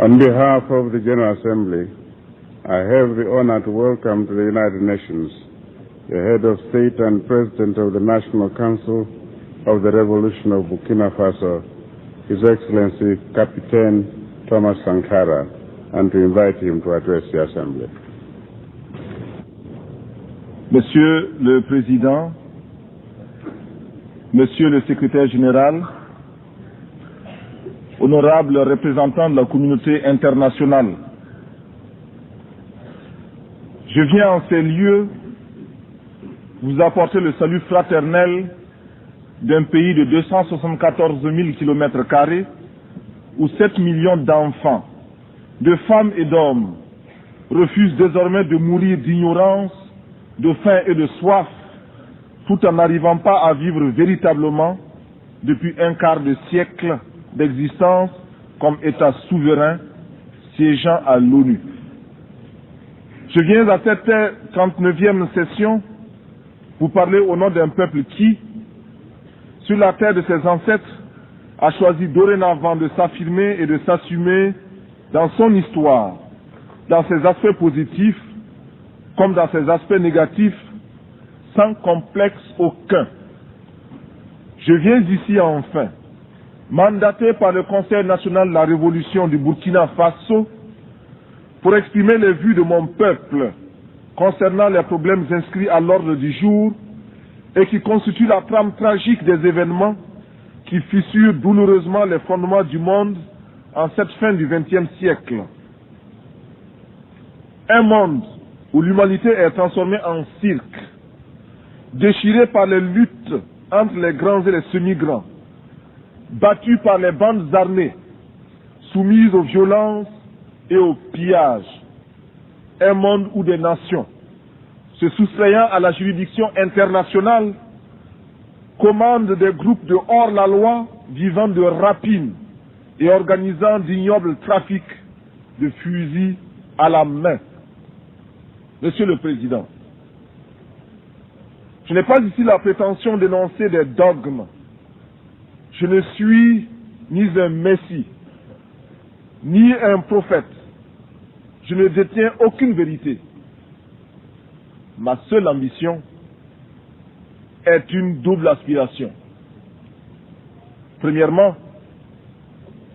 On behalf of the General Assembly, I have the honor to welcome to the United Nations the head of state and president of the National Council of the Revolution of Burkina Faso, His Excellency Captain Thomas Sankara, and to invite him to address the Assembly. Monsieur le Président, Monsieur le Secrétaire Général, honorables représentants de la communauté internationale, je viens en ces lieux vous apporter le salut fraternel d'un pays de 274 000 km² où 7 millions d'enfants, de femmes et d'hommes refusent désormais de mourir d'ignorance, de faim et de soif, tout en n'arrivant pas à vivre véritablement depuis un quart de siècle d'existence comme État souverain siégeant à l'ONU. Je viens à cette 39e session vous parler au nom d'un peuple qui, sur la terre de ses ancêtres, a choisi dorénavant de s'affirmer et de s'assumer dans son histoire, dans ses aspects positifs comme dans ses aspects négatifs, sans complexe aucun. Je viens ici enfin, mandaté par le Conseil national de la Révolution du Burkina Faso, pour exprimer les vues de mon peuple concernant les problèmes inscrits à l'ordre du jour et qui constituent la trame tragique des événements qui fissurent douloureusement les fondements du monde en cette fin du XXe siècle. Un monde où l'humanité est transformée en cirque, déchirée par les luttes entre les grands et les semi-grands, battue par les bandes armées, soumise aux violences et aux pillages. Un monde où des nations, se soustrayant à la juridiction internationale, commandent des groupes de hors-la-loi vivant de rapines et organisant d'ignobles trafics de fusils à la main. Monsieur le Président, je n'ai pas ici la prétention d'énoncer des dogmes. Je ne suis ni un messie, ni un prophète. Je ne détiens aucune vérité. Ma seule ambition est une double aspiration. Premièrement,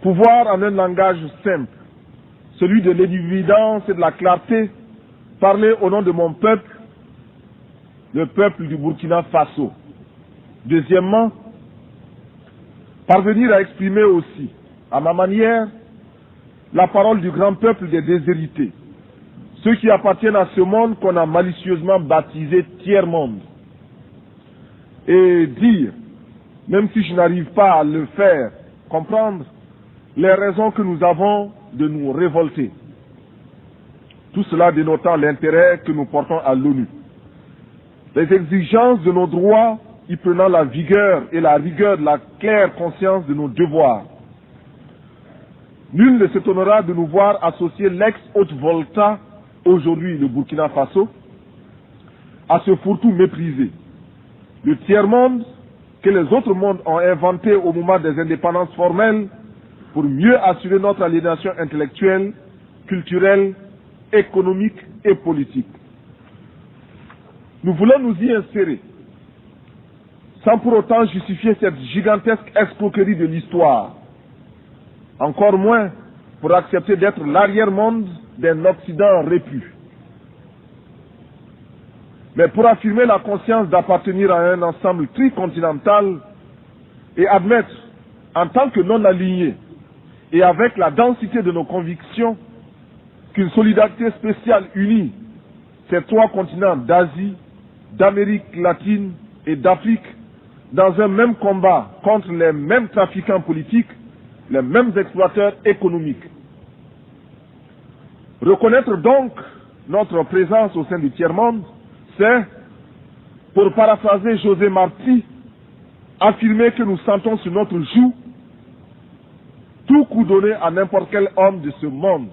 pouvoir en un langage simple, celui de l'évidence et de la clarté, parler au nom de mon peuple, le peuple du Burkina Faso. Deuxièmement, parvenir à exprimer aussi, à ma manière, la parole du grand peuple des déshérités, ceux qui appartiennent à ce monde qu'on a malicieusement baptisé tiers-monde, et dire, même si je n'arrive pas à le faire comprendre, les raisons que nous avons de nous révolter. Tout cela dénotant l'intérêt que nous portons à l'ONU. Les exigences de nos droits y prenant la vigueur et la rigueur de la claire conscience de nos devoirs. Nul ne s'étonnera de nous voir associer l'ex-Haute-Volta, aujourd'hui le Burkina Faso, à ce fourre-tout méprisé. Le tiers-monde que les autres mondes ont inventé au moment des indépendances formelles pour mieux assurer notre aliénation intellectuelle, culturelle, économique et politique. Nous voulons nous y insérer, sans pour autant justifier cette gigantesque escroquerie de l'histoire, encore moins pour accepter d'être l'arrière-monde d'un Occident répu. Mais pour affirmer la conscience d'appartenir à un ensemble tricontinental et admettre, en tant que non-alignés et avec la densité de nos convictions, qu'une solidarité spéciale unit ces trois continents d'Asie, d'Amérique latine et d'Afrique dans un même combat contre les mêmes trafiquants politiques, les mêmes exploiteurs économiques. Reconnaître donc notre présence au sein du tiers-monde, c'est, pour paraphraser José Marti, affirmer que nous sentons sur notre joue tout coup donné à n'importe quel homme de ce monde.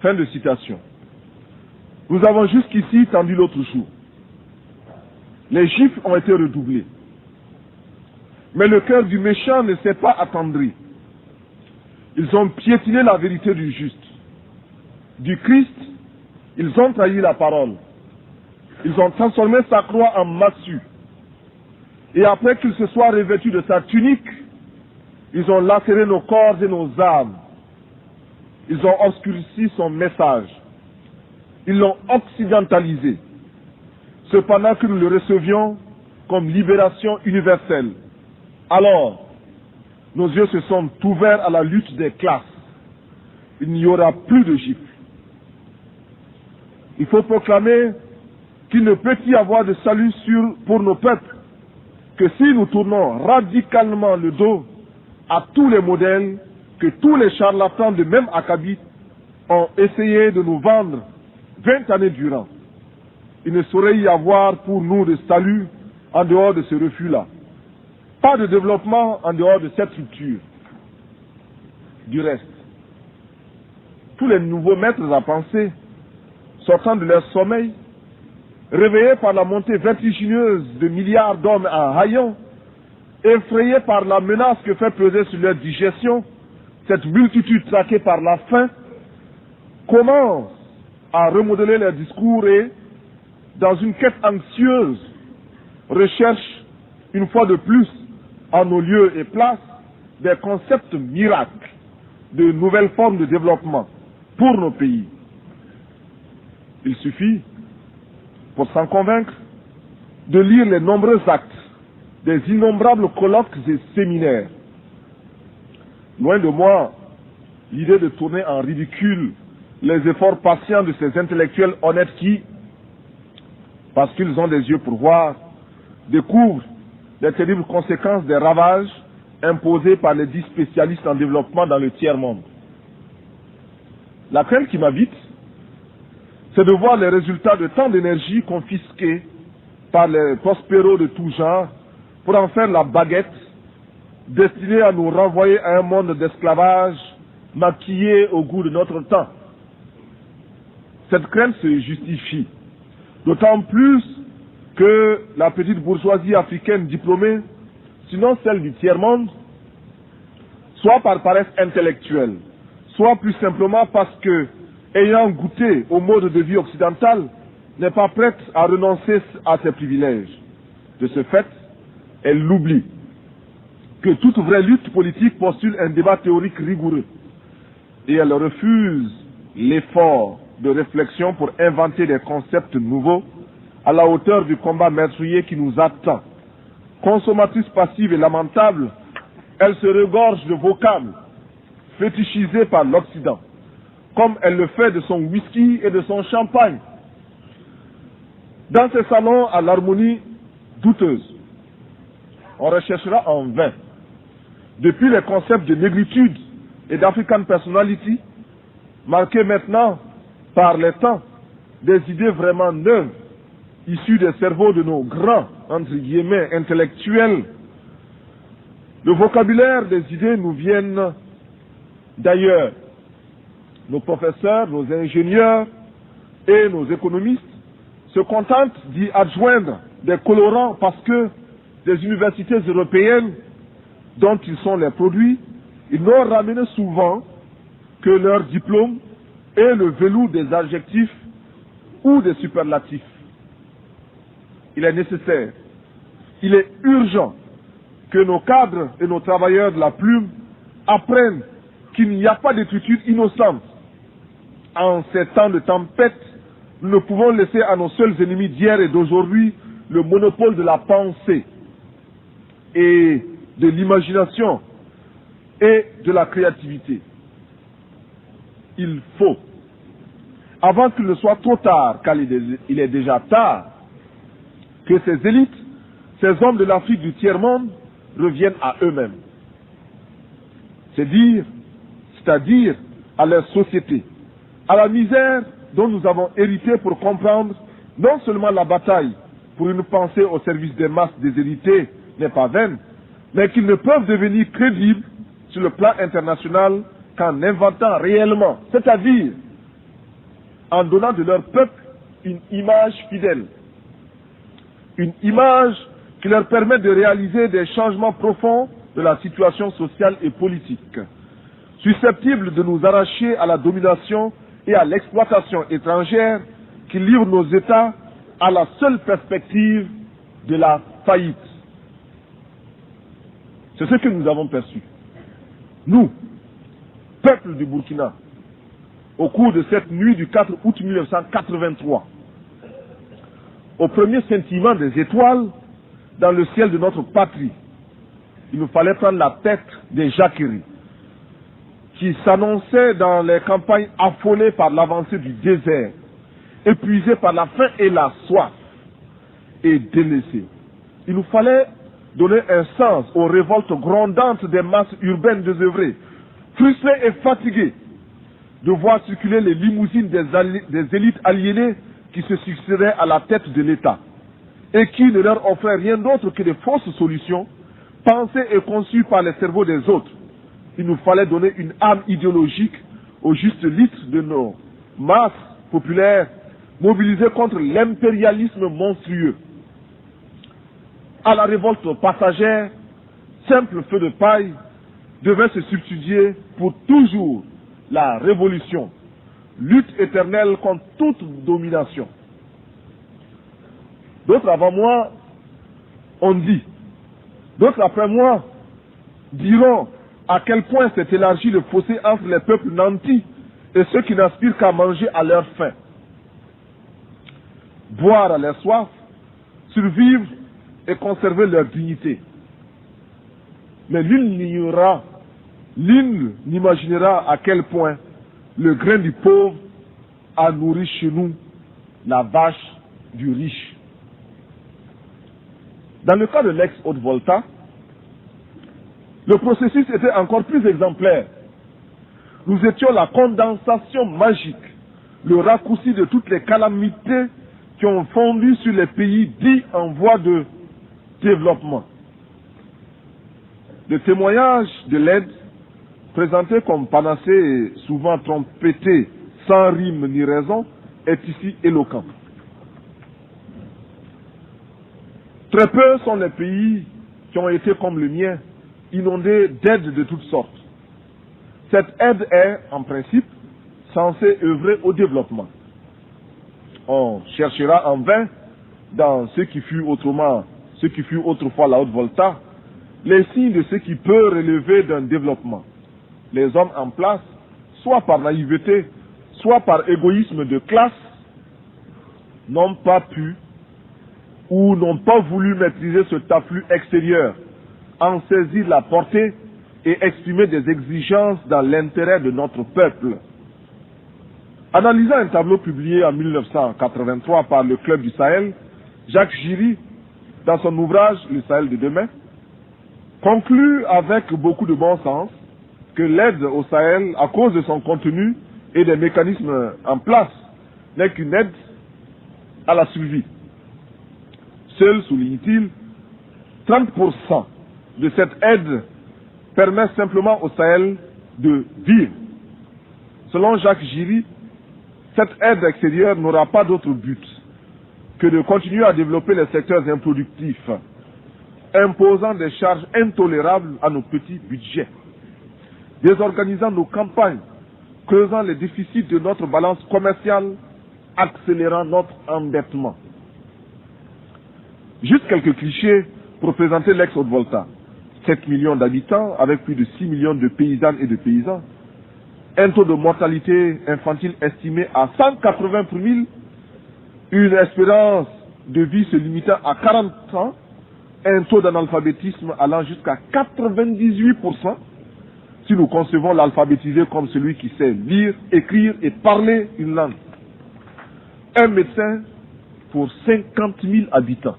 Fin de citation. Nous avons jusqu'ici tendu l'autre jour. Les chiffres ont été redoublés. Mais le cœur du méchant ne s'est pas attendri. Ils ont piétiné la vérité du juste. Du Christ, ils ont trahi la parole. Ils ont transformé sa croix en massue. Et après qu'il se soit revêtu de sa tunique, ils ont lacéré nos corps et nos âmes. Ils ont obscurci son message. Ils l'ont occidentalisé. Cependant que nous le recevions comme libération universelle. Alors, nos yeux se sont ouverts à la lutte des classes. Il n'y aura plus de gifles. Il faut proclamer qu'il ne peut y avoir de salut pour nos peuples que si nous tournons radicalement le dos à tous les modèles que tous les charlatans de même acabit ont essayé de nous vendre 20 années durant. Il ne saurait y avoir pour nous de salut en dehors de ce refus-là. Pas de développement en dehors de cette structure. Du reste, tous les nouveaux maîtres à penser, sortant de leur sommeil, réveillés par la montée vertigineuse de milliards d'hommes en haillons, effrayés par la menace que fait peser sur leur digestion cette multitude traquée par la faim, commencent à remodeler leurs discours et, dans une quête anxieuse, recherchent une fois de plus, en nos lieux et places, des concepts miracles, de nouvelles formes de développement pour nos pays. Il suffit, pour s'en convaincre, de lire les nombreux actes des innombrables colloques et séminaires. Loin de moi l'idée de tourner en ridicule les efforts patients de ces intellectuels honnêtes qui, parce qu'ils ont des yeux pour voir, découvrent les terribles conséquences des ravages imposés par les 10 spécialistes en développement dans le tiers-monde. La crainte qui m'habite, c'est de voir les résultats de tant d'énergie confisquée par les prospéros de tout genre pour en faire la baguette destinée à nous renvoyer à un monde d'esclavage maquillé au goût de notre temps. Cette crainte se justifie, d'autant plus que la petite bourgeoisie africaine diplômée, sinon celle du tiers-monde, soit par paresse intellectuelle, soit plus simplement parce que, ayant goûté au mode de vie occidental, n'est pas prête à renoncer à ses privilèges. De ce fait, elle l'oublie que toute vraie lutte politique postule un débat théorique rigoureux et elle refuse l'effort de réflexion pour inventer des concepts nouveaux à la hauteur du combat meurtrier qui nous attend. Consommatrice passive et lamentable, elle se regorge de vocables fétichisés par l'Occident, comme elle le fait de son whisky et de son champagne. Dans ces salons à l'harmonie douteuse, on recherchera en vain, depuis les concepts de négritude et d'African personality, marqués maintenant par les temps, des idées vraiment neuves, issues des cerveaux de nos grands, entre guillemets, intellectuels. Le vocabulaire des idées nous viennent d'ailleurs. Nos professeurs, nos ingénieurs et nos économistes se contentent d'y adjoindre des colorants parce que des universités européennes dont ils sont les produits, ils n'ont ramené souvent que leur diplôme et le velours des adjectifs ou des superlatifs. Il est nécessaire, il est urgent que nos cadres et nos travailleurs de la plume apprennent qu'il n'y a pas d'écriture innocente. En ces temps de tempête, nous ne pouvons laisser à nos seuls ennemis d'hier et d'aujourd'hui le monopole de la pensée et de l'imagination et de la créativité. Il faut, avant qu'il ne soit trop tard, car il est déjà tard, que ces élites, ces hommes de l'Afrique du tiers-monde reviennent à eux-mêmes. C'est-à-dire à leur société, à la misère dont nous avons hérité pour comprendre non seulement la bataille pour une pensée au service des masses déshéritées n'est pas vaine, mais qu'ils ne peuvent devenir crédibles sur le plan international qu'en inventant réellement, c'est-à-dire en donnant de leur peuple une image fidèle, une image qui leur permet de réaliser des changements profonds de la situation sociale et politique. susceptibles de nous arracher à la domination et à l'exploitation étrangère qui livrent nos États à la seule perspective de la faillite. C'est ce que nous avons perçu. Nous, peuple du Burkina, au cours de cette nuit du 4 août 1983, au premier scintillement des étoiles dans le ciel de notre patrie, il nous fallait prendre la tête des jacqueries qui s'annonçaient dans les campagnes affolées par l'avancée du désert, épuisées par la faim et la soif, et délaissées. Il nous fallait donner un sens aux révoltes grondantes des masses urbaines désœuvrées, frustrées et fatiguées de voir circuler les limousines des élites aliénées qui se succédaient à la tête de l'État et qui ne leur offraient rien d'autre que des fausses solutions pensées et conçues par les cerveaux des autres. Il nous fallait donner une âme idéologique au juste litre de nos masses populaires mobilisées contre l'impérialisme monstrueux. À la révolte passagère, simple feu de paille devait se substituer pour toujours la révolution, lutte éternelle contre toute domination. D'autres avant moi ont dit, d'autres après moi diront à quel point s'est élargi le fossé entre les peuples nantis et ceux qui n'aspirent qu'à manger à leur faim. Boire à leur soif, survivre et conserver leur dignité. Mais nul n'imaginera à quel point le grain du pauvre a nourri chez nous la vache du riche. Dans le cas de l'ex-Haute-Volta, le processus était encore plus exemplaire. Nous étions la condensation magique, le raccourci de toutes les calamités qui ont fondu sur les pays dits en voie de développement. Le témoignage de l'aide, présenté comme panacée et souvent trompetté, sans rime ni raison, est ici éloquent. Très peu sont les pays qui ont été comme le mien, inondés d'aides de toutes sortes. Cette aide est, en principe, censée œuvrer au développement. On cherchera en vain, dans ce qui fut autrefois la Haute-Volta, les signes de ce qui peut relever d'un développement. Les hommes en place, soit par naïveté, soit par égoïsme de classe, n'ont pas pu ou n'ont pas voulu maîtriser ce afflux extérieur, en saisir la portée et exprimer des exigences dans l'intérêt de notre peuple. Analysant un tableau publié en 1983 par le Club du Sahel, Jacques Giry, dans son ouvrage Le Sahel de demain, conclut avec beaucoup de bon sens que l'aide au Sahel, à cause de son contenu et des mécanismes en place, n'est qu'une aide à la survie. Seul, souligne-t-il, 30% de cette aide permet simplement au Sahel de vivre. Selon Jacques Giry, cette aide extérieure n'aura pas d'autre but que de continuer à développer les secteurs improductifs, imposant des charges intolérables à nos petits budgets, désorganisant nos campagnes, creusant les déficits de notre balance commerciale, accélérant notre endettement. Juste quelques clichés pour présenter l'ex-Haute-Volta. 7 millions d'habitants avec plus de 6 millions de paysannes et de paysans, un taux de mortalité infantile estimé à 180 pour 1000, une espérance de vie se limitant à 40 ans, un taux d'analphabétisme allant jusqu'à 98%, si nous concevons l'alphabétisé comme celui qui sait lire, écrire et parler une langue. Un médecin pour 50 000 habitants.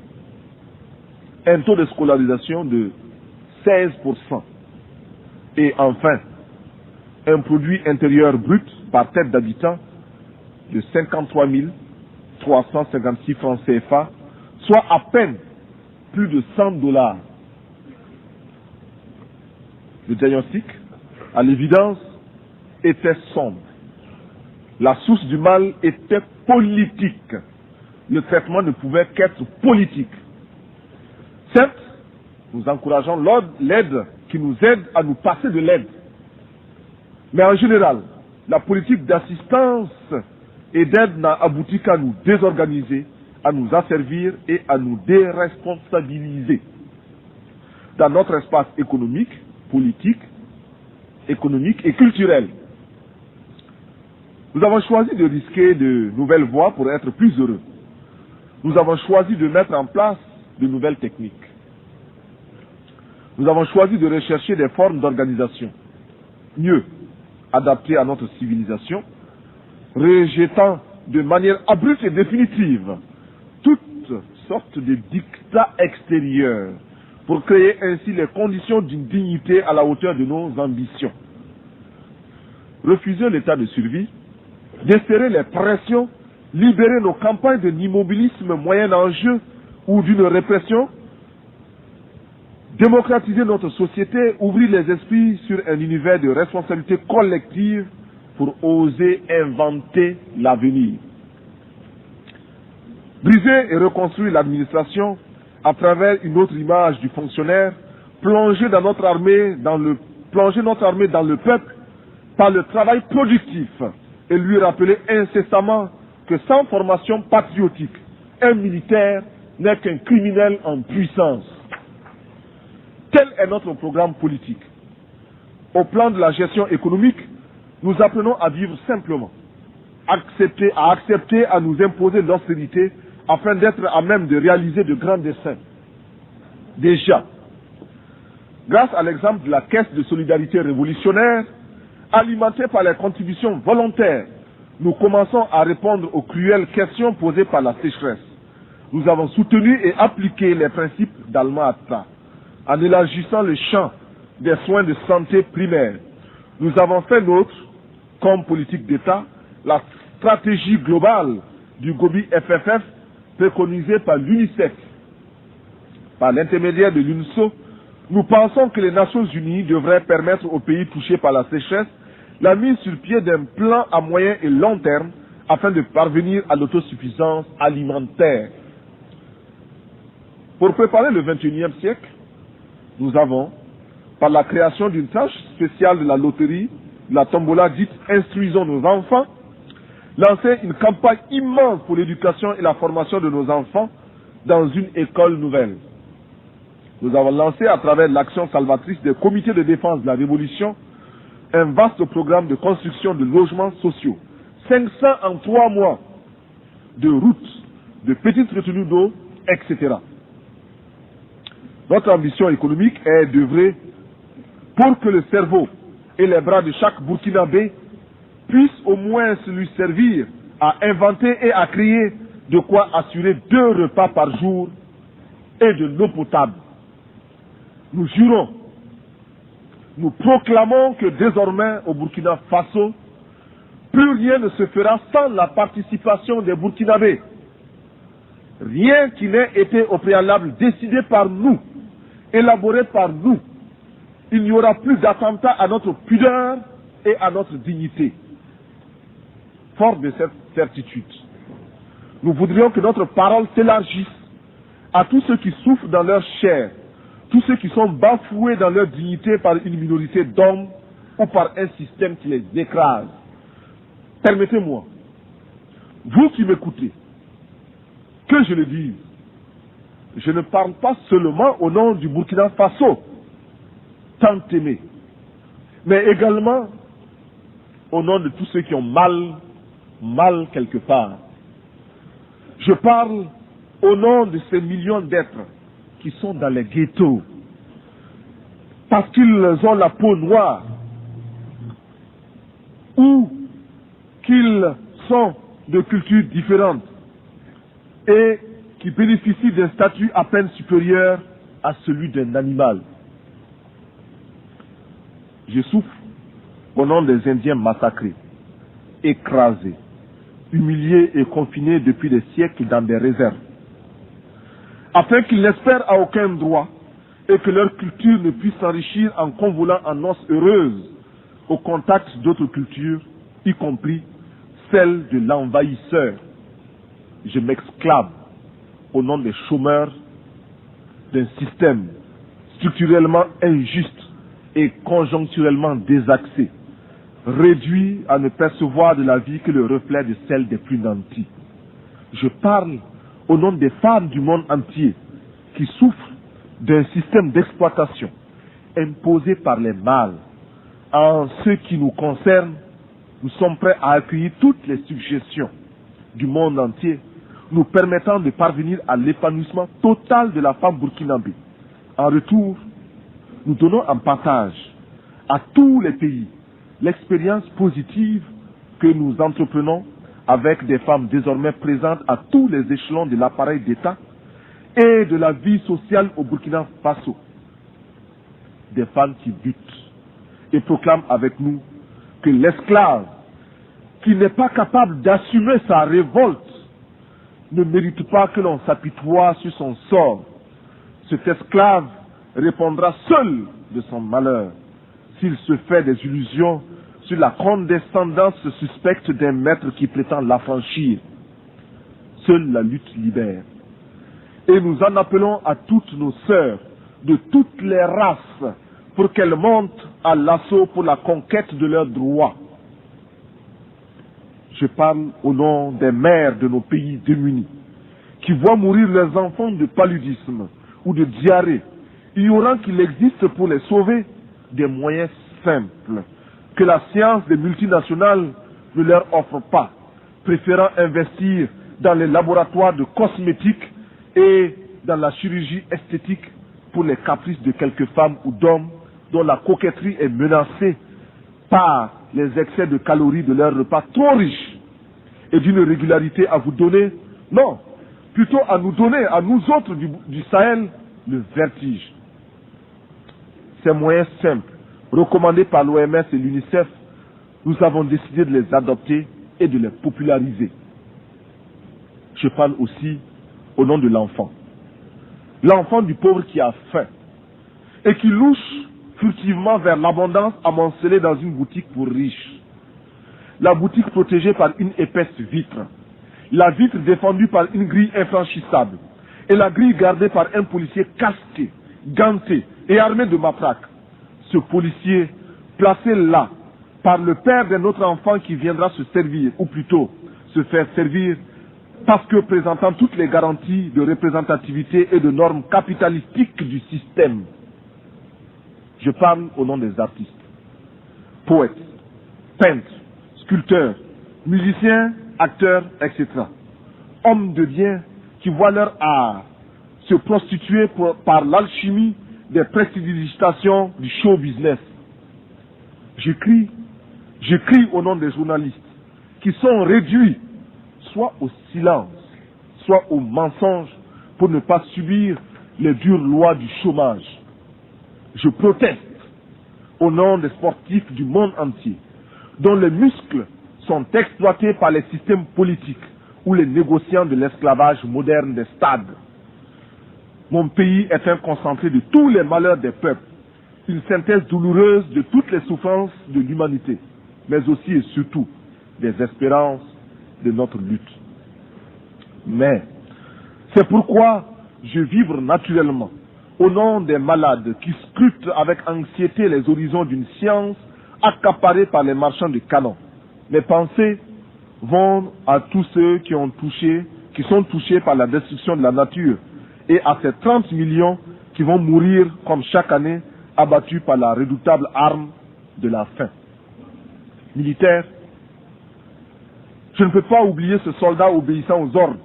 Un taux de scolarisation de 16%. Et enfin, un produit intérieur brut par tête d'habitant de 53 356 francs CFA, soit à peine plus de $100. Le diagnostic, à l'évidence, était sombre. La source du mal était politique. Le traitement ne pouvait qu'être politique. Certes, nous encourageons l'aide qui nous aide à nous passer de l'aide. Mais en général, la politique d'assistance et d'aide n'a abouti qu'à nous désorganiser, à nous asservir et à nous déresponsabiliser. Dans notre espace économique, politique, économique et culturel, nous avons choisi de risquer de nouvelles voies pour être plus heureux. Nous avons choisi de mettre en place de nouvelles techniques. Nous avons choisi de rechercher des formes d'organisation mieux adaptées à notre civilisation, rejetant de manière abrupte et définitive toutes sortes de dictats extérieurs pour créer ainsi les conditions d'une dignité à la hauteur de nos ambitions. Refuser l'état de survie, desserrer les pressions, libérer nos campagnes d'un immobilisme moyen enjeu ou d'une répression, démocratiser notre société, ouvrir les esprits sur un univers de responsabilité collective pour oser inventer l'avenir. Briser et reconstruire l'administration à travers une autre image du fonctionnaire, plonger notre armée dans le peuple par le travail productif et lui rappeler incessamment que sans formation patriotique, un militaire n'est qu'un criminel en puissance. Tel est notre programme politique. Au plan de la gestion économique, nous apprenons à vivre simplement, à accepter à nous imposer l'austérité afin d'être à même de réaliser de grands desseins. Déjà, grâce à l'exemple de la Caisse de solidarité révolutionnaire, alimentée par les contributions volontaires, nous commençons à répondre aux cruelles questions posées par la sécheresse. Nous avons soutenu et appliqué les principes d'Alma-Ata en élargissant le champ des soins de santé primaires. Nous avons fait nôtre, comme politique d'État, la stratégie globale du Gobi-FFF préconisée par l'UNICEF. Par l'intermédiaire de l'UNSO, nous pensons que les Nations Unies devraient permettre aux pays touchés par la sécheresse la mise sur pied d'un plan à moyen et long terme afin de parvenir à l'autosuffisance alimentaire. Pour préparer le XXIe siècle, nous avons, par la création d'une tâche spéciale de la loterie, la tombola dite « Instruisons nos enfants », lancé une campagne immense pour l'éducation et la formation de nos enfants dans une école nouvelle. Nous avons lancé à travers l'action salvatrice des comités de défense de la Révolution un vaste programme de construction de logements sociaux, 500 en 3 mois, de routes, de petites retenues d'eau, etc. Notre ambition économique est d'œuvrer pour que le cerveau et les bras de chaque Burkinabé puissent au moins se lui servir à inventer et à créer de quoi assurer 2 repas par jour et de l'eau potable. Nous jurons, nous proclamons que désormais au Burkina Faso, plus rien ne se fera sans la participation des Burkinabés. Rien qui n'ait été au préalable décidé par nous, élaboré par nous. Il n'y aura plus d'attentat à notre pudeur et à notre dignité. Fort de cette certitude, nous voudrions que notre parole s'élargisse à tous ceux qui souffrent dans leur chair, tous ceux qui sont bafoués dans leur dignité par une minorité d'hommes ou par un système qui les écrase. Permettez-moi, vous qui m'écoutez, que je le dise, je ne parle pas seulement au nom du Burkina Faso, tant aimé, mais également au nom de tous ceux qui ont mal quelque part. Je parle au nom de ces millions d'êtres qui sont dans les ghettos, parce qu'ils ont la peau noire, ou qu'ils sont de cultures différentes, et qui bénéficient d'un statut à peine supérieur à celui d'un animal. Je souffre au nom des Indiens massacrés, écrasés, humiliés et confinés depuis des siècles dans des réserves, afin qu'ils n'espèrent à aucun droit et que leur culture ne puisse s'enrichir en convolant en noces heureuses au contact d'autres cultures, y compris celle de l'envahisseur. Je m'exclame au nom des chômeurs d'un système structurellement injuste et conjoncturellement désaxé, réduits à ne percevoir de la vie que le reflet de celle des plus nantis. Je parle au nom des femmes du monde entier qui souffrent d'un système d'exploitation imposé par les mâles. En ce qui nous concerne, nous sommes prêts à accueillir toutes les suggestions du monde entier nous permettant de parvenir à l'épanouissement total de la femme burkinabé. En retour, nous donnons en partage à tous les pays l'expérience positive que nous entreprenons avec des femmes désormais présentes à tous les échelons de l'appareil d'État et de la vie sociale au Burkina Faso. Des femmes qui butent et proclament avec nous que l'esclave qui n'est pas capable d'assumer sa révolte ne mérite pas que l'on s'apitoie sur son sort. Cet esclave répondra seul de son malheur s'il se fait des illusions sur la condescendance suspecte d'un maître qui prétend l'affranchir. Seule la lutte libère. Et nous en appelons à toutes nos sœurs de toutes les races pour qu'elles montent à l'assaut pour la conquête de leurs droits. Je parle au nom des mères de nos pays démunis qui voient mourir leurs enfants de paludisme ou de diarrhée, ignorant qu'il existe pour les sauver des moyens simples que la science des multinationales ne leur offre pas, préférant investir dans les laboratoires de cosmétiques et dans la chirurgie esthétique pour les caprices de quelques femmes ou d'hommes dont la coquetterie est menacée par les excès de calories de leurs repas trop riches et d'une régularité à vous donner, non, plutôt à nous donner, à nous autres du Sahel, le vertige. Ces moyens simples, recommandés par l'OMS et l'UNICEF, nous avons décidé de les adopter et de les populariser. Je parle aussi au nom de l'enfant. L'enfant du pauvre qui a faim et qui louche furtivement vers l'abondance amoncelée dans une boutique pour riches. La boutique protégée par une épaisse vitre. La vitre défendue par une grille infranchissable. Et la grille gardée par un policier casqué, ganté et armé de matraque. Ce policier, placé là par le père d'un autre enfant qui viendra se servir, ou plutôt se faire servir, parce que présentant toutes les garanties de représentativité et de normes capitalistiques du système. Je parle au nom des artistes, poètes, peintres, sculpteurs, musiciens, acteurs, etc. Hommes de bien qui voient leur art se prostituer par l'alchimie des prestidigitations du show business. J'écris au nom des journalistes qui sont réduits soit au silence, soit au mensonge pour ne pas subir les dures lois du chômage. Je proteste au nom des sportifs du monde entier, dont les muscles sont exploités par les systèmes politiques ou les négociants de l'esclavage moderne des stades. Mon pays est un concentré de tous les malheurs des peuples, une synthèse douloureuse de toutes les souffrances de l'humanité, mais aussi et surtout des espérances de notre lutte. Mais c'est pourquoi je vibre naturellement au nom des malades qui scrutent avec anxiété les horizons d'une science accaparée par les marchands de canons. Mes pensées vont à tous ceux qui sont touchés par la destruction de la nature et à ces 30 millions qui vont mourir comme chaque année abattus par la redoutable arme de la faim. Militaire, je ne peux pas oublier ce soldat obéissant aux ordres,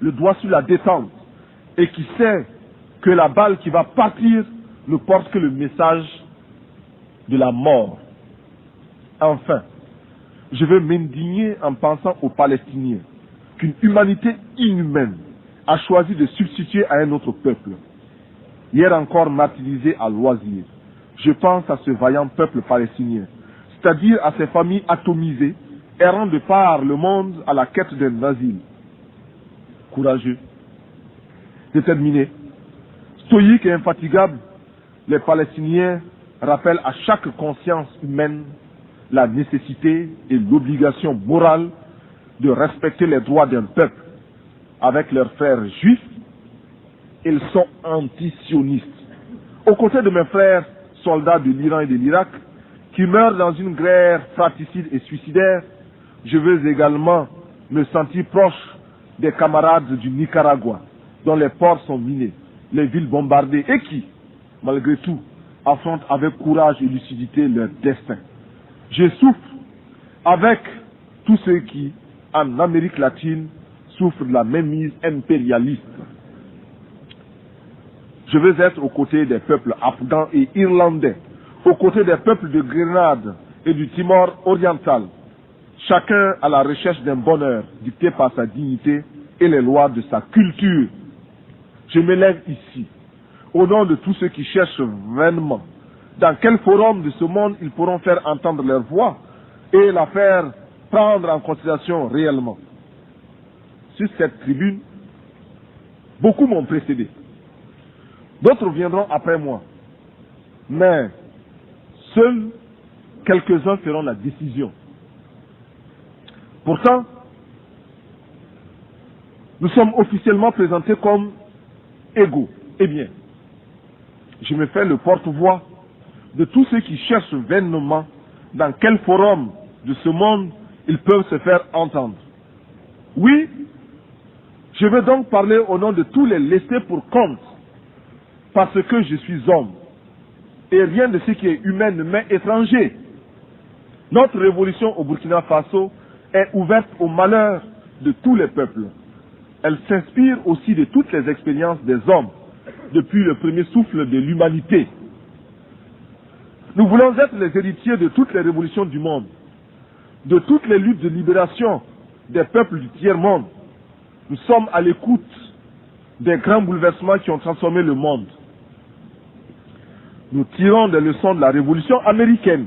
le doigt sur la détente, et qui sait que la balle qui va partir ne porte que le message de la mort. Enfin, je veux m'indigner en pensant aux Palestiniens qu'une humanité inhumaine a choisi de substituer à un autre peuple. Hier encore martyrisé à loisir, je pense à ce vaillant peuple palestinien, c'est-à-dire à ces familles atomisées, errant de par le monde à la quête d'un asile. Courageux, déterminés, stoïques et infatigables, les Palestiniens rappellent à chaque conscience humaine la nécessité et l'obligation morale de respecter les droits d'un peuple. Avec leurs frères juifs, ils sont anti-sionistes. Aux côtés de mes frères soldats de l'Iran et de l'Irak, qui meurent dans une guerre fratricide et suicidaire, je veux également me sentir proche des camarades du Nicaragua, dont les ports sont minés, les villes bombardées et qui, malgré tout, affrontent avec courage et lucidité leur destin. Je souffre avec tous ceux qui, en Amérique latine, souffrent de la mainmise impérialiste. Je veux être aux côtés des peuples afghans et irlandais, aux côtés des peuples de Grenade et du Timor oriental, chacun à la recherche d'un bonheur dicté par sa dignité et les lois de sa culture. Je m'élève ici, au nom de tous ceux qui cherchent vainement dans quel forum de ce monde ils pourront faire entendre leur voix et la faire prendre en considération réellement. Sur cette tribune, beaucoup m'ont précédé. D'autres viendront après moi. Mais seuls quelques-uns feront la décision. Pourtant, nous sommes officiellement présentés comme égaux. Eh bien, je me fais le porte-voix de tous ceux qui cherchent vainement dans quel forum de ce monde ils peuvent se faire entendre. Oui, je veux donc parler au nom de tous les laissés pour compte, parce que je suis homme, et rien de ce qui est humain ne m'est étranger. Notre révolution au Burkina Faso est ouverte au malheur de tous les peuples. Elle s'inspire aussi de toutes les expériences des hommes, depuis le premier souffle de l'humanité. Nous voulons être les héritiers de toutes les révolutions du monde, de toutes les luttes de libération des peuples du tiers-monde. Nous sommes à l'écoute des grands bouleversements qui ont transformé le monde. Nous tirons des leçons de la révolution américaine,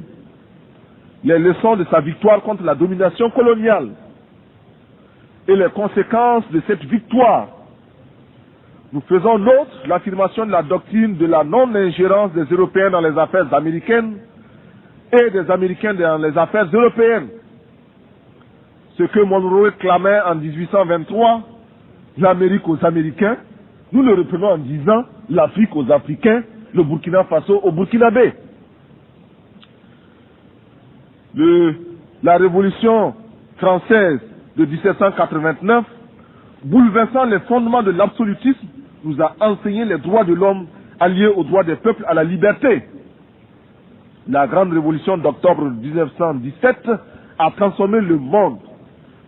les leçons de sa victoire contre la domination coloniale et les conséquences de cette victoire. Nous faisons nôtre l'affirmation de la doctrine de la non-ingérence des Européens dans les affaires américaines et des Américains dans les affaires européennes. Ce que Monroe clamait en 1823, l'Amérique aux Américains, nous le reprenons en disant l'Afrique aux Africains, le Burkina Faso aux Burkinabés. La révolution française de 1789, bouleversant les fondements de l'absolutisme, nous a enseigné les droits de l'homme alliés aux droits des peuples à la liberté. La grande révolution d'octobre 1917 a transformé le monde,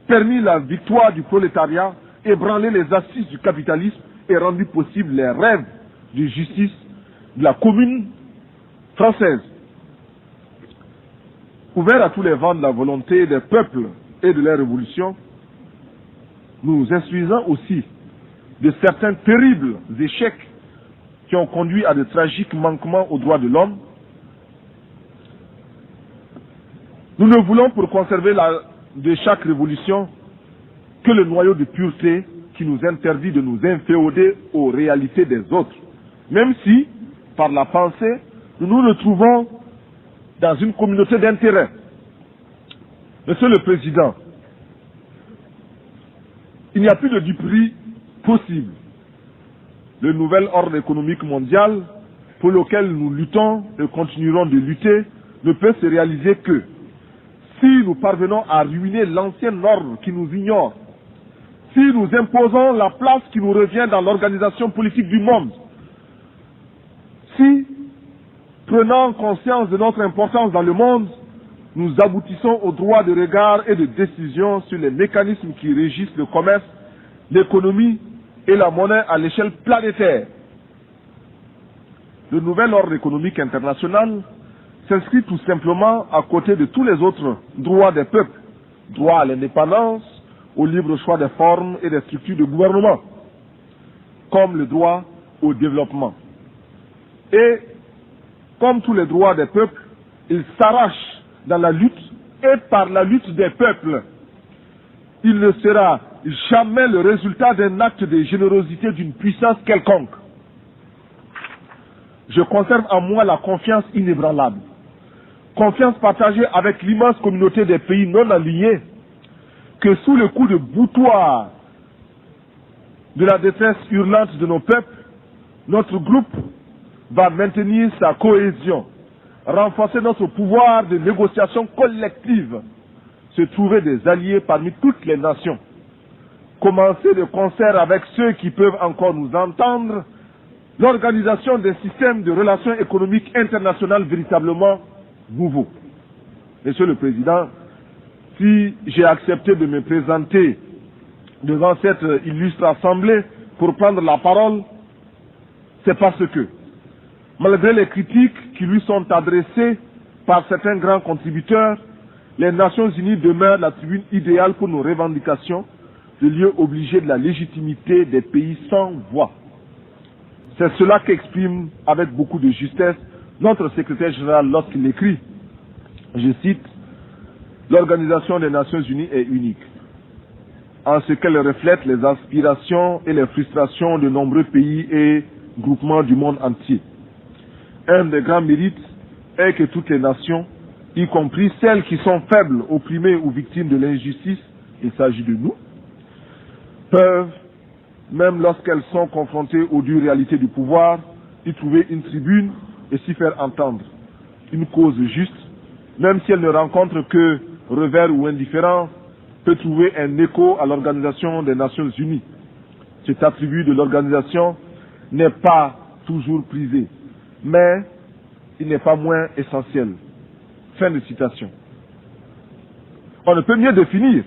permis la victoire du prolétariat, ébranlé les assises du capitalisme et rendu possible les rêves de justice de la commune française. Ouvert à tous les vents de la volonté des peuples et de leur révolution, nous instruisons aussi de certains terribles échecs qui ont conduit à de tragiques manquements aux droits de l'homme. Nous ne voulons pour conserver de chaque révolution que le noyau de pureté qui nous interdit de nous inféoder aux réalités des autres, même si, par la pensée, nous nous retrouvons dans une communauté d'intérêts. Monsieur le Président, il n'y a plus de duperie possible. Le nouvel ordre économique mondial pour lequel nous luttons et continuerons de lutter ne peut se réaliser que si nous parvenons à ruiner l'ancien ordre qui nous ignore, si nous imposons la place qui nous revient dans l'organisation politique du monde, si, prenant conscience de notre importance dans le monde, nous aboutissons au droit de regard et de décision sur les mécanismes qui régissent le commerce, l'économie et la monnaie à l'échelle planétaire. Le nouvel ordre économique international s'inscrit tout simplement à côté de tous les autres droits des peuples, droit à l'indépendance, au libre choix des formes et des structures de gouvernement, comme le droit au développement. Et, comme tous les droits des peuples, il s'arrache dans la lutte et par la lutte des peuples. Il ne sera jamais le résultat d'un acte de générosité d'une puissance quelconque. Je conserve en moi la confiance inébranlable, confiance partagée avec l'immense communauté des pays non alignés, que sous le coup de boutoir de la détresse hurlante de nos peuples, notre groupe va maintenir sa cohésion, renforcer notre pouvoir de négociation collective, se trouver des alliés parmi toutes les nations, commencer de concert avec ceux qui peuvent encore nous entendre, l'organisation d'un système de relations économiques internationales véritablement nouveau. Monsieur le Président, si j'ai accepté de me présenter devant cette illustre assemblée pour prendre la parole, c'est parce que, malgré les critiques qui lui sont adressées par certains grands contributeurs, les Nations Unies demeurent la tribune idéale pour nos revendications, le lieu obligé de la légitimité des pays sans voix. C'est cela qu'exprime avec beaucoup de justesse notre secrétaire général lorsqu'il écrit, je cite, « L'Organisation des Nations Unies est unique, en ce qu'elle reflète les aspirations et les frustrations de nombreux pays et groupements du monde entier. Un des grands mérites est que toutes les nations, y compris celles qui sont faibles, opprimées ou victimes de l'injustice, il s'agit de nous, peuvent, même lorsqu'elles sont confrontées aux dures réalités du pouvoir, y trouver une tribune et s'y faire entendre. Une cause juste, même si elle ne rencontre que revers ou indifférence, peut trouver un écho à l'Organisation des Nations Unies. Cet attribut de l'organisation n'est pas toujours prisé, mais il n'est pas moins essentiel. » Fin de citation. On ne peut mieux définir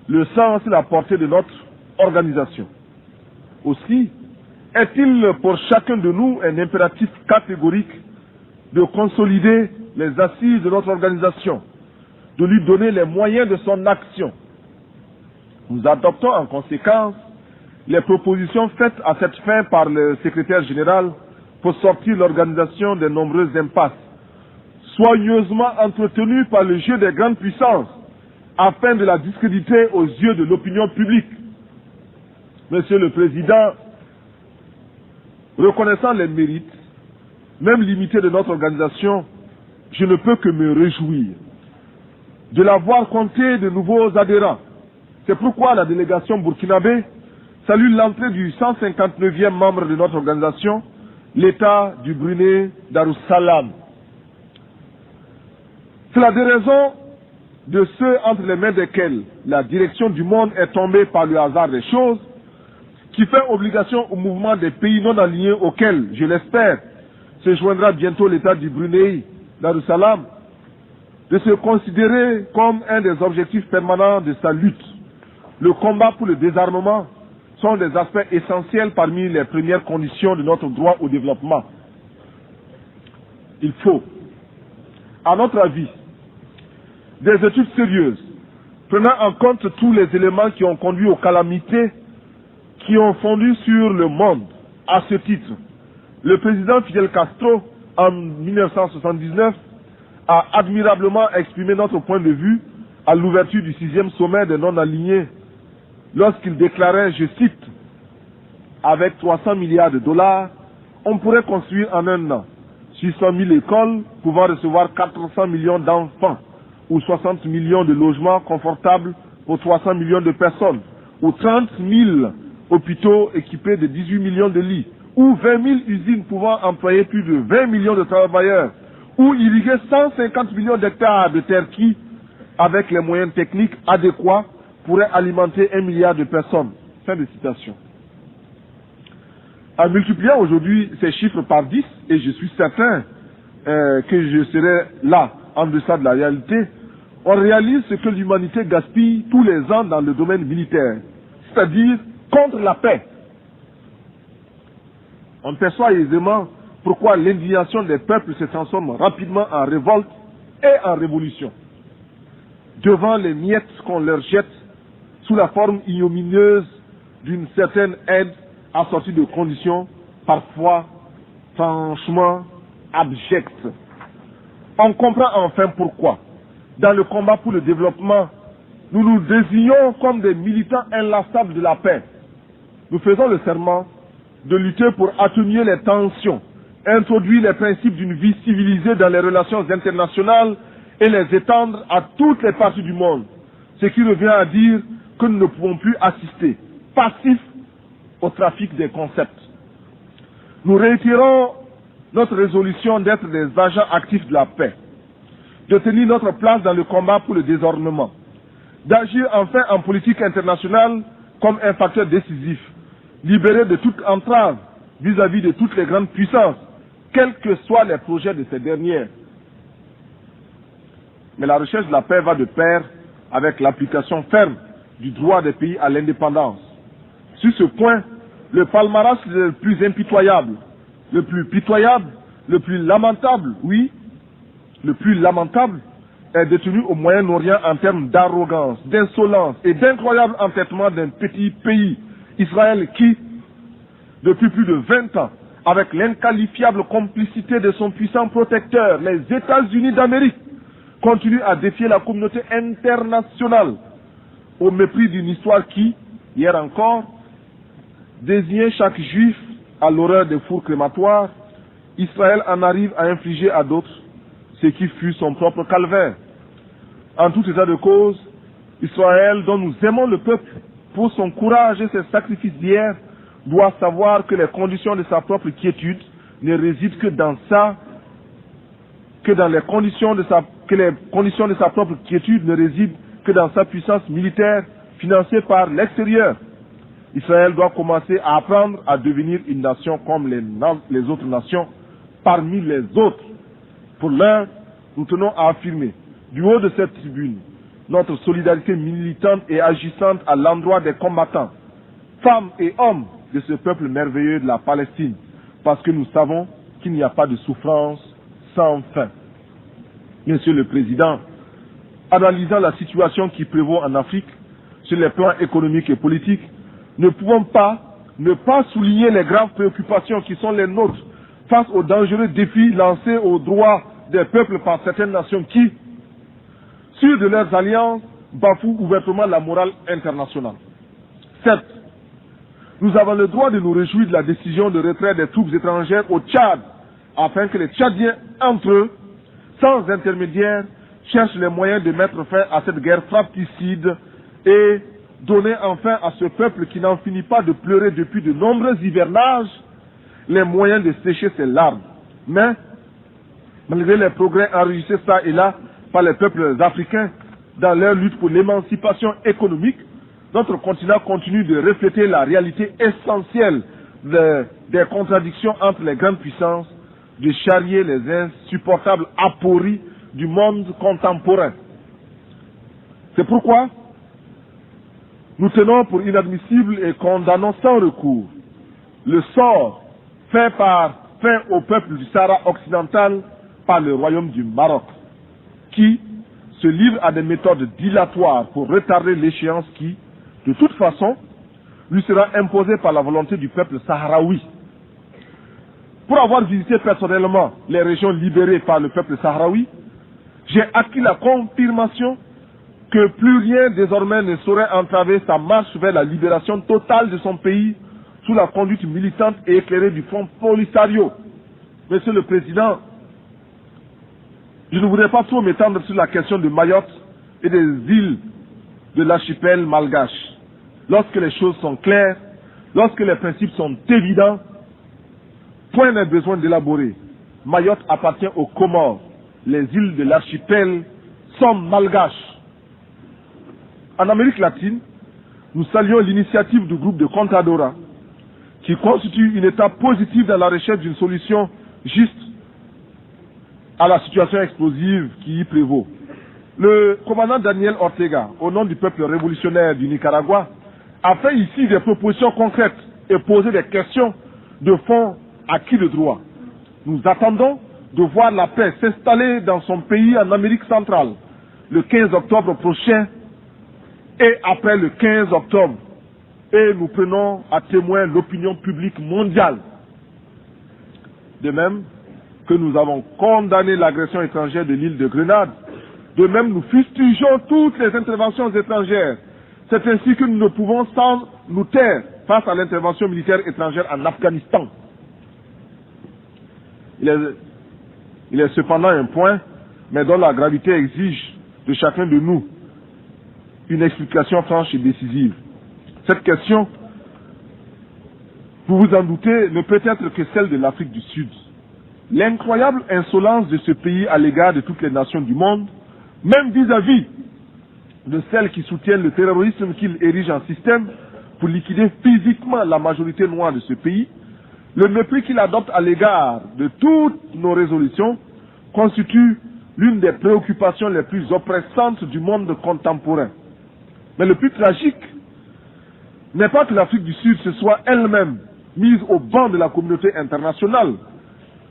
le sens et la portée de notre organisation. Aussi, est-il pour chacun de nous un impératif catégorique de consolider les assises de notre organisation, de lui donner les moyens de son action. Nous adoptons en conséquence les propositions faites à cette fin par le secrétaire général pour sortir l'organisation des nombreuses impasses, soigneusement entretenues par le jeu des grandes puissances, afin de la discréditer aux yeux de l'opinion publique. Monsieur le Président, reconnaissant les mérites, même limités de notre organisation, je ne peux que me réjouir de la voir compter de nouveaux adhérents. C'est pourquoi la délégation burkinabé salue l'entrée du 159e membre de notre organisation, l'État du Brunei Darussalam. C'est la déraison de ceux entre les mains desquels la direction du monde est tombée par le hasard des choses, qui fait obligation au mouvement des pays non alignés auxquels, je l'espère, se joindra bientôt l'État du Brunei Darussalam, de se considérer comme un des objectifs permanents de sa lutte. Le combat pour le désarmement sont des aspects essentiels parmi les premières conditions de notre droit au développement. Il faut, à notre avis, des études sérieuses, prenant en compte tous les éléments qui ont conduit aux calamités qui ont fondu sur le monde. À ce titre, le président Fidel Castro, en 1979, a admirablement exprimé notre point de vue à l'ouverture du 6e sommet des non-alignés, lorsqu'il déclarait, je cite, « Avec 300 milliards de dollars, on pourrait construire en un an 600 000 écoles pouvant recevoir 400 millions d'enfants, ou 60 millions de logements confortables pour 300 millions de personnes, ou 30 000 hôpitaux équipés de 18 millions de lits, ou 20 000 usines pouvant employer plus de 20 millions de travailleurs, ou irriguer 150 millions d'hectares de terres qui, avec les moyens techniques adéquats, pourraient alimenter 1 milliard de personnes. » Fin de citation. En multipliant aujourd'hui ces chiffres par 10, et je suis certain que je serai là, en deçà de la réalité, on réalise ce que l'humanité gaspille tous les ans dans le domaine militaire, c'est-à-dire contre la paix. On perçoit aisément pourquoi l'indignation des peuples se transforme rapidement en révolte et en révolution, devant les miettes qu'on leur jette sous la forme ignominieuse d'une certaine aide assortie de conditions parfois franchement abjectes. On comprend enfin pourquoi, dans le combat pour le développement, nous nous désignons comme des militants inlassables de la paix. Nous faisons le serment de lutter pour atténuer les tensions, introduire les principes d'une vie civilisée dans les relations internationales et les étendre à toutes les parties du monde, ce qui revient à dire que nous ne pouvons plus assister, passifs, au trafic des concepts. Nous réitérons notre résolution d'être des agents actifs de la paix, de tenir notre place dans le combat pour le désarmement, d'agir enfin en politique internationale comme un facteur décisif, libéré de toute entrave vis-à-vis de toutes les grandes puissances, quels que soient les projets de ces dernières. Mais la recherche de la paix va de pair avec l'application ferme du droit des pays à l'indépendance. Sur ce point, le palmarès le plus impitoyable, le plus pitoyable, le plus lamentable, oui, le plus lamentable, est détenu au Moyen-Orient en termes d'arrogance, d'insolence et d'incroyable entêtement d'un petit pays, Israël, qui, depuis plus de 20 ans, avec l'inqualifiable complicité de son puissant protecteur, les États-Unis d'Amérique, continue à défier la communauté internationale au mépris d'une histoire qui, hier encore, désignait chaque juif à l'horreur des fours crématoires. Israël en arrive à infliger à d'autres ce qui fut son propre calvaire. En tout état de cause, Israël, dont nous aimons le peuple pour son courage et ses sacrifices d'hier, doit savoir que les conditions de sa propre quiétude ne résident que dans les conditions de sa propre quiétude ne résident que dans sa puissance militaire financée par l'extérieur. Israël doit commencer à apprendre à devenir une nation comme les autres nations, parmi les autres. Pour l'heure, nous tenons à affirmer, du haut de cette tribune, notre solidarité militante et agissante à l'endroit des combattants, femmes et hommes de ce peuple merveilleux de la Palestine, parce que nous savons qu'il n'y a pas de souffrance sans fin. Monsieur le Président, analysant la situation qui prévaut en Afrique, sur les plans économiques et politiques, ne pouvons pas ne pas souligner les graves préoccupations qui sont les nôtres face aux dangereux défis lancés aux droits des peuples par certaines nations qui, sûres de leurs alliances, bafouent ouvertement la morale internationale. Certes, nous avons le droit de nous réjouir de la décision de retrait des troupes étrangères au Tchad, afin que les Tchadiens, entre eux, sans intermédiaire, cherchent les moyens de mettre fin à cette guerre fratricide et donner enfin à ce peuple qui n'en finit pas de pleurer depuis de nombreux hivernages les moyens de sécher ses larmes. Mais, malgré les progrès enregistrés ça et là par les peuples africains dans leur lutte pour l'émancipation économique, notre continent continue de refléter la réalité essentielle des contradictions entre les grandes puissances, de charrier les insupportables apories du monde contemporain. C'est pourquoi nous tenons pour inadmissible et condamnons sans recours le sort fait au peuple du Sahara occidental par le royaume du Maroc, qui se livre à des méthodes dilatoires pour retarder l'échéance qui, de toute façon, lui sera imposée par la volonté du peuple sahraoui. Pour avoir visité personnellement les régions libérées par le peuple sahraoui, j'ai acquis la confirmation que plus rien désormais ne saurait entraver sa marche vers la libération totale de son pays sous la conduite militante et éclairée du Front Polisario. Monsieur le Président, je ne voudrais pas trop m'étendre sur la question de Mayotte et des îles de l'archipel malgache. Lorsque les choses sont claires, lorsque les principes sont évidents, point n'est besoin d'élaborer. Mayotte appartient aux Comores. Les îles de l'archipel sont malgaches. En Amérique latine, nous saluons l'initiative du groupe de Contadora, qui constitue une étape positive dans la recherche d'une solution juste à la situation explosive qui y prévaut. Le commandant Daniel Ortega, au nom du peuple révolutionnaire du Nicaragua, a fait ici des propositions concrètes et posé des questions de fond à qui le droit. Nous attendons de voir la paix s'installer dans son pays en Amérique centrale le 15 octobre prochain et après le 15 octobre. Et nous prenons à témoin l'opinion publique mondiale. De même que nous avons condamné l'agression étrangère de l'île de Grenade, de même nous fustigeons toutes les interventions étrangères. C'est ainsi que nous ne pouvons sans nous taire face à l'intervention militaire étrangère en Afghanistan. Il est cependant un point, mais dont la gravité exige de chacun de nous une explication franche et décisive. Cette question, vous vous en doutez, ne peut être que celle de l'Afrique du Sud. l'incroyable insolence de ce pays à l'égard de toutes les nations du monde, même vis-à-vis de celles qui soutiennent le terrorisme qu'il érige en système pour liquider physiquement la majorité noire de ce pays, le mépris qu'il adopte à l'égard de toutes nos résolutions constitue l'une des préoccupations les plus oppressantes du monde contemporain. Mais le plus tragique n'est pas que l'Afrique du Sud se soit elle-même mise au banc de la communauté internationale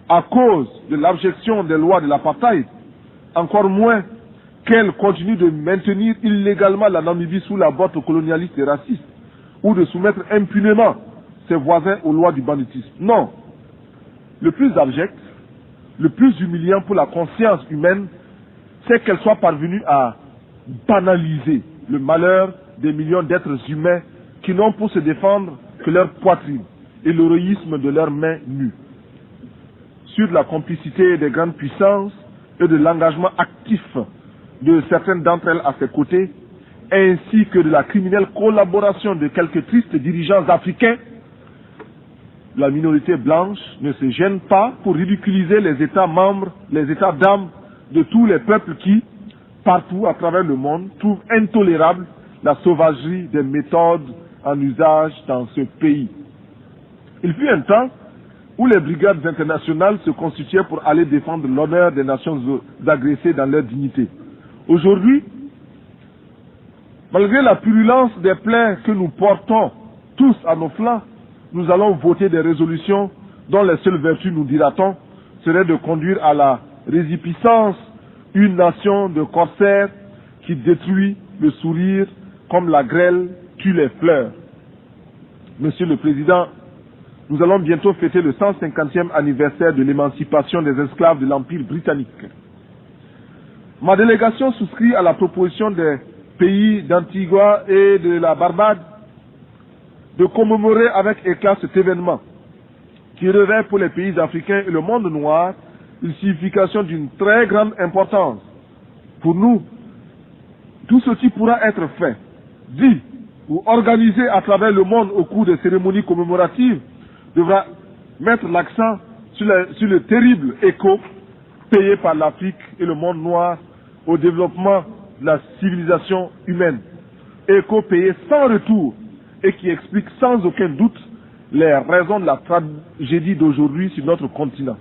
à cause de l'abjection des lois de l'apartheid, encore moins qu'elle continue de maintenir illégalement la Namibie sous la botte colonialiste et raciste, ou de soumettre impunément ses voisins aux lois du banditisme. Non. Le plus abject, le plus humiliant pour la conscience humaine, c'est qu'elle soit parvenue à banaliser le malheur des millions d'êtres humains qui n'ont pour se défendre que leur poitrine et l'héroïsme de leurs mains nues. Sur la complicité des grandes puissances et de l'engagement actif de certaines d'entre elles à ses côtés, ainsi que de la criminelle collaboration de quelques tristes dirigeants africains, la minorité blanche ne se gêne pas pour ridiculiser les États membres, les États d'âme de tous les peuples qui, partout à travers le monde, trouvent intolérable la sauvagerie des méthodes en usage dans ce pays. Il fut un temps où les brigades internationales se constituaient pour aller défendre l'honneur des nations agressées dans leur dignité. Aujourd'hui, malgré la purulence des plaies que nous portons tous à nos flancs, nous allons voter des résolutions dont les seules vertus, nous dira-t-on, serait de conduire à la résipiscence une nation de corsaires qui détruit le sourire comme la grêle tue les fleurs. Monsieur le Président, nous allons bientôt fêter le 150e anniversaire de l'émancipation des esclaves de l'Empire britannique. Ma délégation souscrit à la proposition des pays d'Antigua et de la Barbade de commémorer avec éclat cet événement qui revêt pour les pays africains et le monde noir une signification d'une très grande importance. Pour nous, tout ce qui pourra être fait, dit ou organisé à travers le monde au cours des cérémonies commémoratives devra mettre l'accent sur le terrible écho payé par l'Afrique et le monde noir au développement de la civilisation humaine. Écho payé sans retour et qui explique sans aucun doute les raisons de la tragédie d'aujourd'hui sur notre continent.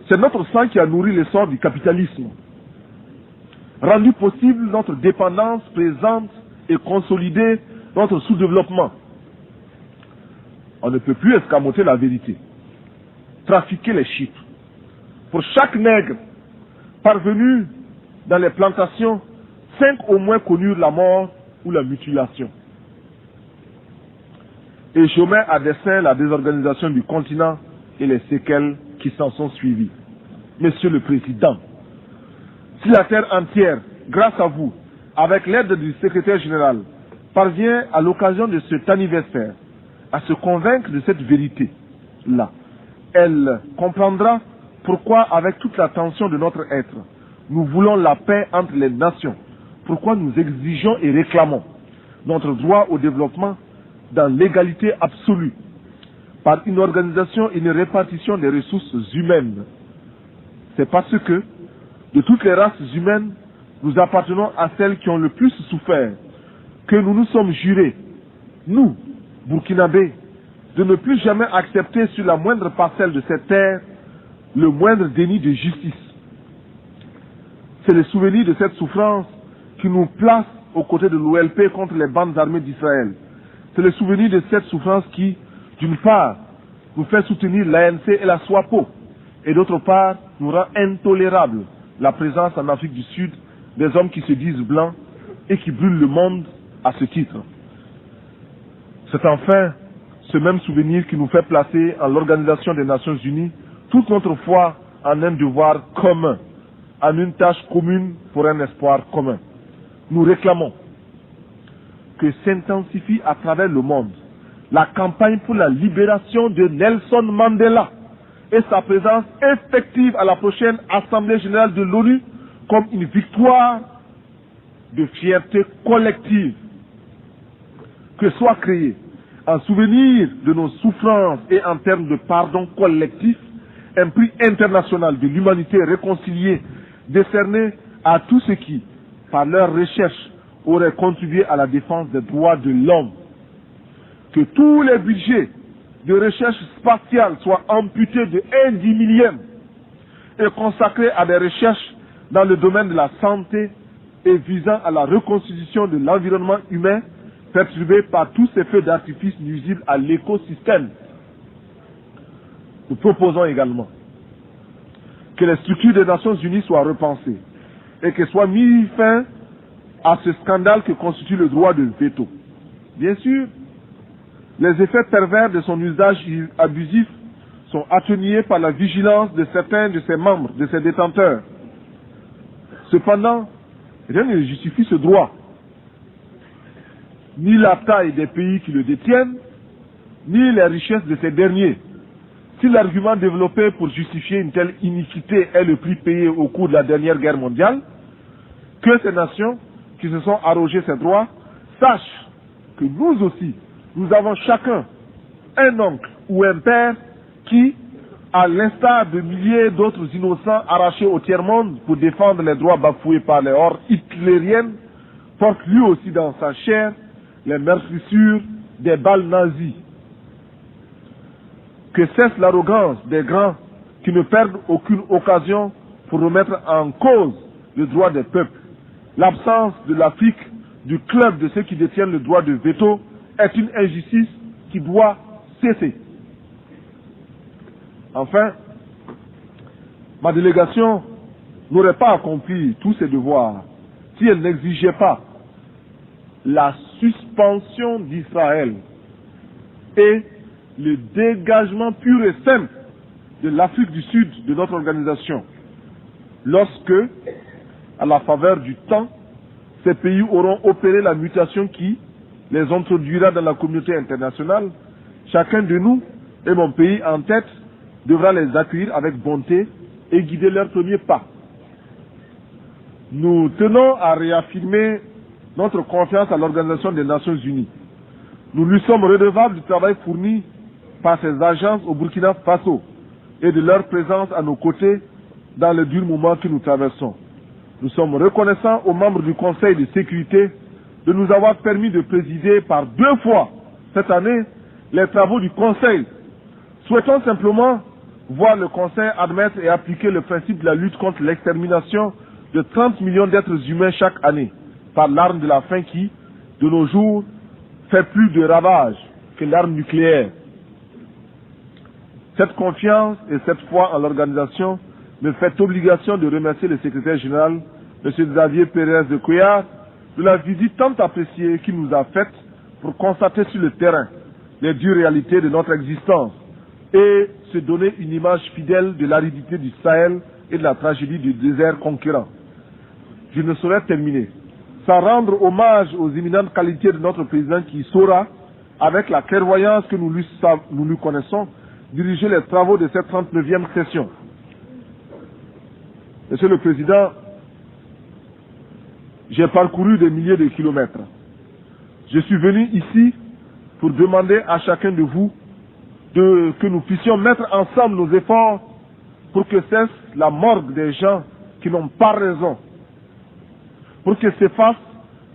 C'est notre sang qui a nourri l'essor du capitalisme, rendu possible notre dépendance présente et consolidé notre sous-développement. On ne peut plus escamoter la vérité, trafiquer les chiffres. Pour chaque nègre parvenu dans les plantations, 5 au moins connurent la mort ou la mutilation. Et je mets à dessein la désorganisation du continent et les séquelles qui s'en sont suivies. Monsieur le Président, si la terre entière, grâce à vous, avec l'aide du secrétaire général, parvient à l'occasion de cet anniversaire à se convaincre de cette vérité-là, elle comprendra pourquoi, avec toute l'attention de notre être, nous voulons la paix entre les nations, pourquoi nous exigeons et réclamons notre droit au développement dans l'égalité absolue, par une organisation et une répartition des ressources humaines. C'est parce que, de toutes les races humaines, nous appartenons à celles qui ont le plus souffert, que nous nous sommes jurés, nous, Burkinabés, de ne plus jamais accepter sur la moindre parcelle de cette terre le moindre déni de justice. C'est le souvenir de cette souffrance qui nous place aux côtés de l'OLP contre les bandes armées d'Israël. C'est le souvenir de cette souffrance qui, d'une part, nous fait soutenir l'ANC et la SWAPO, et d'autre part, nous rend intolérable la présence en Afrique du Sud des hommes qui se disent blancs et qui brûlent le monde à ce titre. C'est enfin ce même souvenir qui nous fait placer en l'Organisation des Nations Unies toute notre foi en un devoir commun, en une tâche commune pour un espoir commun. Nous réclamons que s'intensifie à travers le monde la campagne pour la libération de Nelson Mandela et sa présence effective à la prochaine Assemblée générale de l'ONU comme une victoire de fierté collective. Que soit créée en souvenir de nos souffrances et en termes de pardon collectif, un prix international de l'humanité réconciliée décerné à tous ceux qui, par leur recherche, auraient contribué à la défense des droits de l'homme. Que tous les budgets de recherche spatiale soient amputés de 1/10 et consacrés à des recherches dans le domaine de la santé et visant à la reconstitution de l'environnement humain perturbé par tous ces feux d'artifice nuisibles à l'écosystème. Nous proposons également que les structures des Nations Unies soient repensées et que soit mis fin à ce scandale que constitue le droit de veto. Bien sûr, les effets pervers de son usage abusif sont atténués par la vigilance de certains de ses membres, de ses détenteurs. Cependant, rien ne justifie ce droit. Ni la taille des pays qui le détiennent, ni les richesses de ces derniers. Si l'argument développé pour justifier une telle iniquité est le prix payé au cours de la dernière guerre mondiale, que ces nations qui se sont arrogées ces droits sachent que nous aussi, nous avons chacun un oncle ou un père qui, à l'instar de milliers d'autres innocents arrachés au tiers-monde pour défendre les droits bafoués par les hordes hitlériennes, porte lui aussi dans sa chair les meurtrissures des balles nazies. Que cesse l'arrogance des grands qui ne perdent aucune occasion pour remettre en cause le droit des peuples. L'absence de l'Afrique du club de ceux qui détiennent le droit de veto est une injustice qui doit cesser. Enfin, ma délégation n'aurait pas accompli tous ses devoirs si elle n'exigeait pas la suspension d'Israël et le dégagement pur et simple de l'Afrique du Sud de notre organisation, lorsque, à la faveur du temps, ces pays auront opéré la mutation qui les introduira dans la communauté internationale. Chacun de nous, et mon pays en tête, devra les accueillir avec bonté et guider leurs premiers pas. Nous tenons à réaffirmer notre confiance à l'Organisation des Nations Unies. Nous lui sommes redevables du travail fourni par ses agences au Burkina Faso et de leur présence à nos côtés dans le dur moment que nous traversons. Nous sommes reconnaissants aux membres du Conseil de sécurité de nous avoir permis de présider par 2 fois cette année les travaux du Conseil. Souhaitons simplement voir le Conseil admettre et appliquer le principe de la lutte contre l'extermination de 30 millions d'êtres humains chaque année par l'arme de la faim qui, de nos jours, fait plus de ravages que l'arme nucléaire. Cette confiance et cette foi en l'organisation me fait obligation de remercier le secrétaire général, M. Xavier Pérez de Cuellar, de la visite tant appréciée qu'il nous a faite pour constater sur le terrain les dures réalités de notre existence et se donner une image fidèle de l'aridité du Sahel et de la tragédie du désert conquérant. Je ne saurais terminer sans rendre hommage aux éminentes qualités de notre président qui saura, avec la clairvoyance que nous lui connaissons, diriger les travaux de cette 39e session. Monsieur le Président, j'ai parcouru des milliers de kilomètres. Je suis venu ici pour demander à chacun de vous que nous puissions mettre ensemble nos efforts pour que cesse la morgue des gens qui n'ont pas raison, pour que s'efface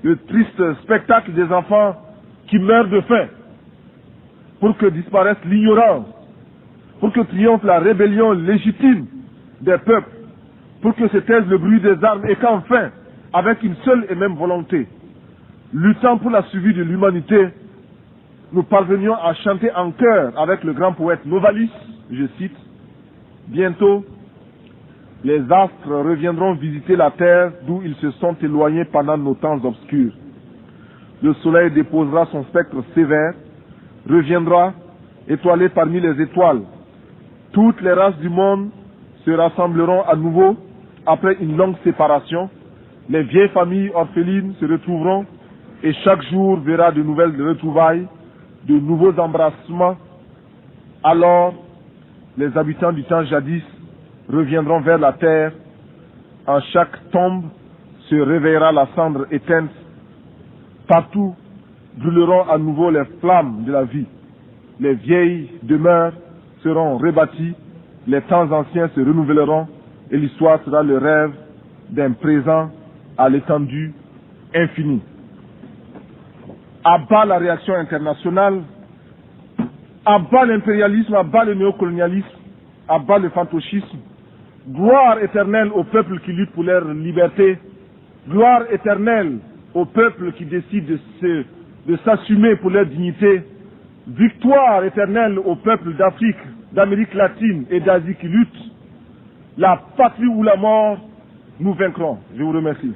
le triste spectacle des enfants qui meurent de faim, pour que disparaisse l'ignorance, pour que triomphe la rébellion légitime des peuples, pour que se taise le bruit des armes et qu'enfin, avec une seule et même volonté, luttant pour la survie de l'humanité, nous parvenions à chanter en chœur avec le grand poète Novalis, je cite, « Bientôt, les astres reviendront visiter la terre d'où ils se sont éloignés pendant nos temps obscurs. Le soleil déposera son spectre sévère, reviendra étoilé parmi les étoiles. Toutes les races du monde se rassembleront à nouveau après une longue séparation. Les vieilles familles orphelines se retrouveront et chaque jour verra de nouvelles retrouvailles, de nouveaux embrassements. Alors, les habitants du temps jadis reviendront vers la terre. En chaque tombe se réveillera la cendre éteinte. Partout, brûleront à nouveau les flammes de la vie. Les vieilles demeures seront rebâties, les temps anciens se renouvelleront et l'histoire sera le rêve d'un présent à l'étendue infinie. À bas la réaction internationale, à bas l'impérialisme, à bas le néocolonialisme, à bas le fantocisme. Gloire éternelle aux peuples qui luttent pour leur liberté. Gloire éternelle aux peuples qui décident de s'assumer pour leur dignité. Victoire éternelle aux peuples d'Afrique, d'Amérique latine et d'Asie qui luttent. La patrie ou la mort, nous vaincrons. Je vous remercie.